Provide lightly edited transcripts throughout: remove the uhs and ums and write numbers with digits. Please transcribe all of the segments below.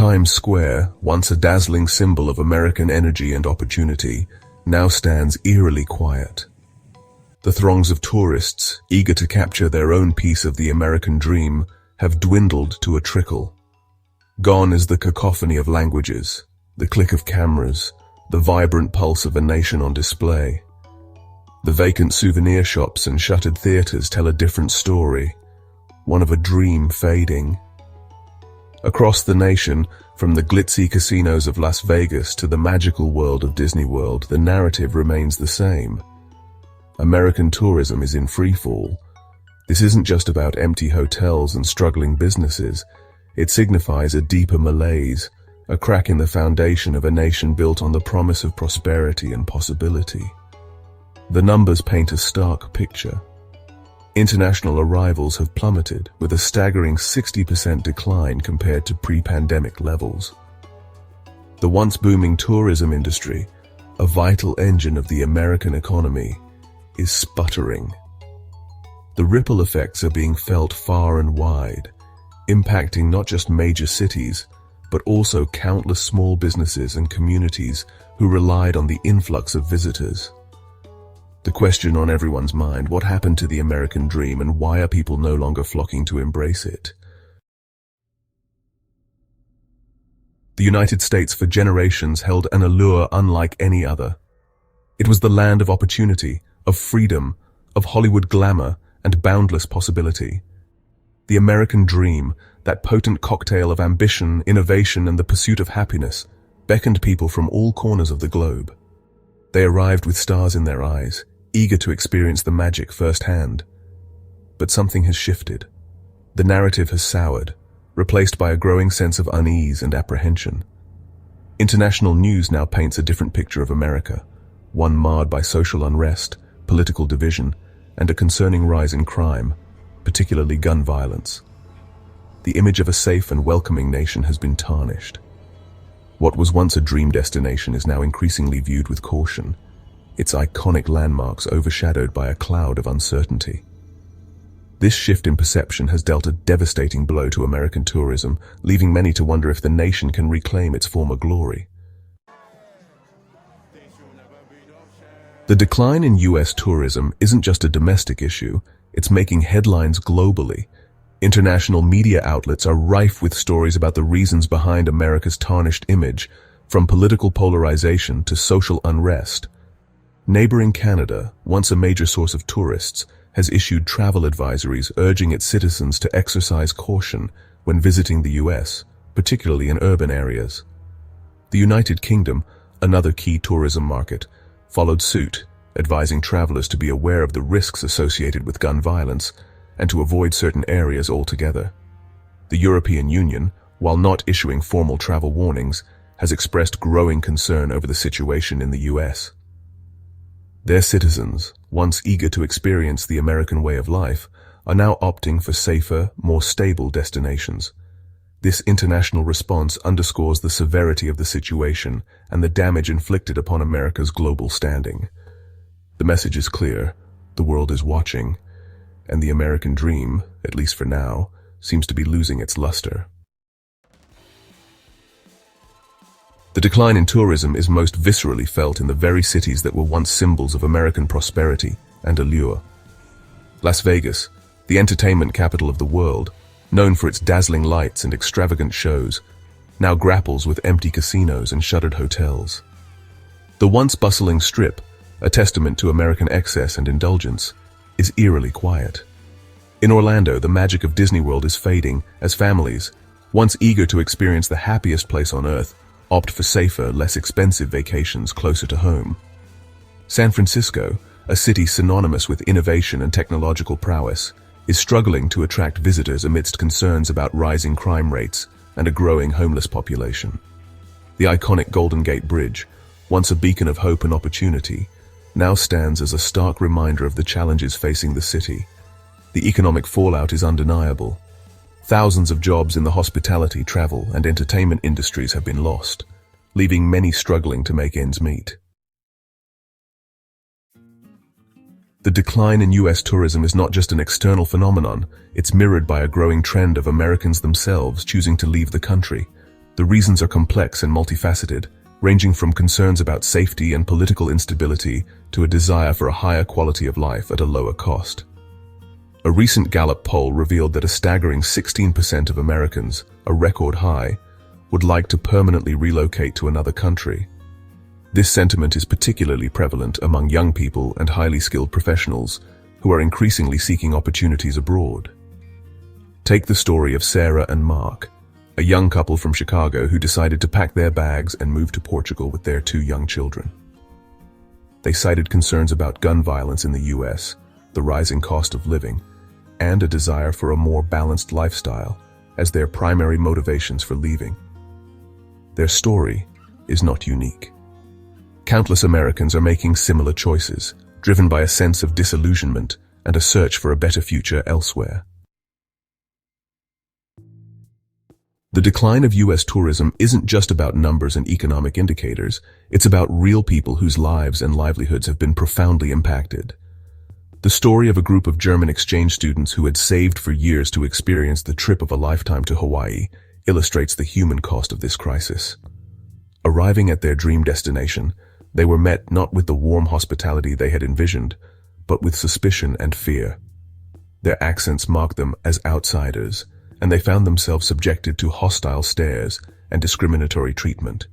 Times Square, once a dazzling symbol of American energy and opportunity, now stands eerily quiet. The throngs of tourists, eager to capture their own piece of the American dream, have dwindled to a trickle. Gone is the cacophony of languages, the click of cameras, the vibrant pulse of a nation on display. The vacant souvenir shops and shuttered theaters tell a different story, one of a dream fading. Across the nation, from the glitzy casinos of Las Vegas to the magical world of Disney World, the narrative remains the same. American tourism is in freefall. This isn't just about empty hotels and struggling businesses. It signifies a deeper malaise, a crack in the foundation of a nation built on the promise of prosperity and possibility. The numbers paint a stark picture. International arrivals have plummeted, with a staggering 60% decline compared to pre-pandemic levels. The once booming tourism industry, a vital engine of the American economy, is sputtering. The ripple effects are being felt far and wide, impacting not just major cities, but also countless small businesses and communities who relied on the influx of visitors. The question on everyone's mind: what happened to the American dream, and why are people no longer flocking to embrace it? The United States for generations held an allure unlike any other. It was the land of opportunity, of freedom, of Hollywood glamour, and boundless possibility. The American dream, that potent cocktail of ambition, innovation, and the pursuit of happiness, beckoned people from all corners of the globe. They arrived with stars in their eyes, eager to experience the magic firsthand. But something has shifted. The narrative has soured, replaced by a growing sense of unease and apprehension. International news now paints a different picture of America, one marred by social unrest, political division, and a concerning rise in crime, particularly gun violence. The image of a safe and welcoming nation has been tarnished. What was once a dream destination is now increasingly viewed with caution, its iconic landmarks overshadowed by a cloud of uncertainty. This shift in perception has dealt a devastating blow to American tourism, leaving many to wonder if the nation can reclaim its former glory. The decline in U.S. tourism isn't just a domestic issue, it's making headlines globally. International media outlets are rife with stories about the reasons behind America's tarnished image, from political polarization to social unrest. Neighboring Canada, once a major source of tourists, has issued travel advisories urging its citizens to exercise caution when visiting the U.S., particularly in urban areas. The United Kingdom, another key tourism market, followed suit, advising travelers to be aware of the risks associated with gun violence and to avoid certain areas altogether. The European Union, while not issuing formal travel warnings, has expressed growing concern over the situation in the U.S. Their citizens, once eager to experience the American way of life, are now opting for safer, more stable destinations. This international response underscores the severity of the situation and the damage inflicted upon America's global standing. The message is clear: the world is watching, and the American dream, at least for now, seems to be losing its luster. The decline in tourism is most viscerally felt in the very cities that were once symbols of American prosperity and allure. Las Vegas, the entertainment capital of the world, known for its dazzling lights and extravagant shows, now grapples with empty casinos and shuttered hotels. The once bustling Strip, a testament to American excess and indulgence, is eerily quiet. In Orlando, the magic of Disney World is fading as families, once eager to experience the happiest place on earth, opt for safer, less expensive vacations closer to home. San Francisco, a city synonymous with innovation and technological prowess, is struggling to attract visitors amidst concerns about rising crime rates and a growing homeless population. The iconic Golden Gate Bridge, once a beacon of hope and opportunity, now stands as a stark reminder of the challenges facing the city. The economic fallout is undeniable. Thousands of jobs in the hospitality, travel, and entertainment industries have been lost, leaving many struggling to make ends meet. The decline in U.S. tourism is not just an external phenomenon, it's mirrored by a growing trend of Americans themselves choosing to leave the country. The reasons are complex and multifaceted, ranging from concerns about safety and political instability to a desire for a higher quality of life at a lower cost. A recent Gallup poll revealed that a staggering 16% of Americans, a record high, would like to permanently relocate to another country. This sentiment is particularly prevalent among young people and highly skilled professionals who are increasingly seeking opportunities abroad. Take the story of Sarah and Mark, a young couple from Chicago who decided to pack their bags and move to Portugal with their 2 young children. They cited concerns about gun violence in the US, the rising cost of living, and a desire for a more balanced lifestyle as their primary motivations for leaving. Their story is not unique. Countless Americans are making similar choices, driven by a sense of disillusionment and a search for a better future elsewhere. The decline of US tourism isn't just about numbers and economic indicators, it's about real people whose lives and livelihoods have been profoundly impacted. The story of a group of German exchange students who had saved for years to experience the trip of a lifetime to Hawaii illustrates the human cost of this crisis. Arriving at their dream destination, they were met not with the warm hospitality they had envisioned, but with suspicion and fear. Their accents marked them as outsiders, and they found themselves subjected to hostile stares and discriminatory treatment.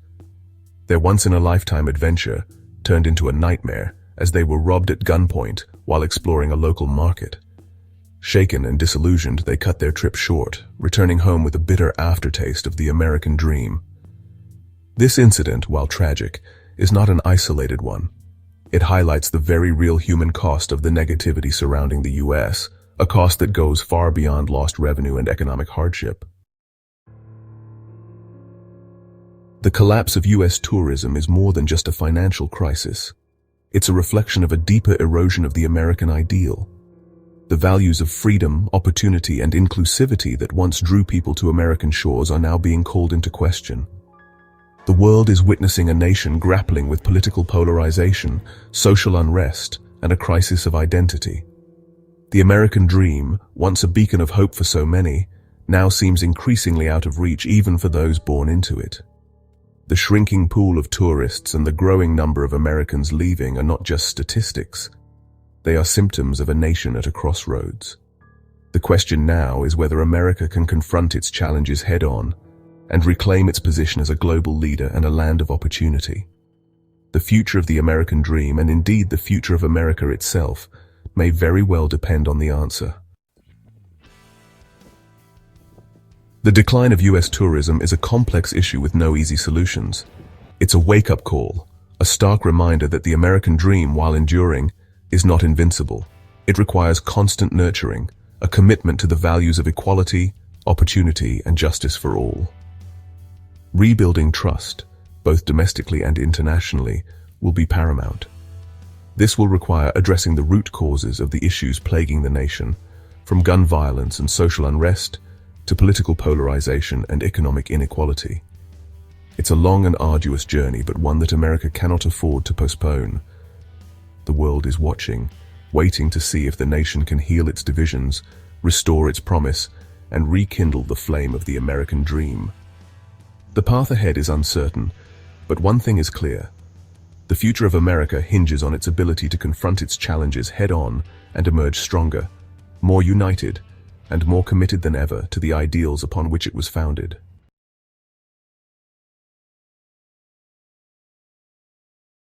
Their once-in-a-lifetime adventure turned into a nightmare as they were robbed at gunpoint while exploring a local market. Shaken and disillusioned, they cut their trip short, returning home with a bitter aftertaste of the American dream. This incident, while tragic, is not an isolated one. It highlights the very real human cost of the negativity surrounding the US, a cost that goes far beyond lost revenue and economic hardship. The collapse of US tourism is more than just a financial crisis. It's a reflection of a deeper erosion of the American ideal. The values of freedom, opportunity, and inclusivity that once drew people to American shores are now being called into question. The world is witnessing a nation grappling with political polarization, social unrest, and a crisis of identity. The American dream, once a beacon of hope for so many, now seems increasingly out of reach even for those born into it. The shrinking pool of tourists and the growing number of Americans leaving are not just statistics. They are symptoms of a nation at a crossroads. The question now is whether America can confront its challenges head-on and reclaim its position as a global leader and a land of opportunity. The future of the American dream, and indeed the future of America itself, may very well depend on the answer. The decline of US tourism is a complex issue with no easy solutions. It's a wake-up call, a stark reminder that the American dream, while enduring, is not invincible. It requires constant nurturing, a commitment to the values of equality, opportunity, and justice for all. Rebuilding trust, both domestically and internationally, will be paramount. This will require addressing the root causes of the issues plaguing the nation, from gun violence and social unrest to political polarization and economic inequality. It's a long and arduous journey, but one that America cannot afford to postpone. The world is watching, waiting to see if the nation can heal its divisions, restore its promise, and rekindle the flame of the American dream. The path ahead is uncertain, but one thing is clear. The future of America hinges on its ability to confront its challenges head-on and emerge stronger, more united, and more committed than ever to the ideals upon which it was founded.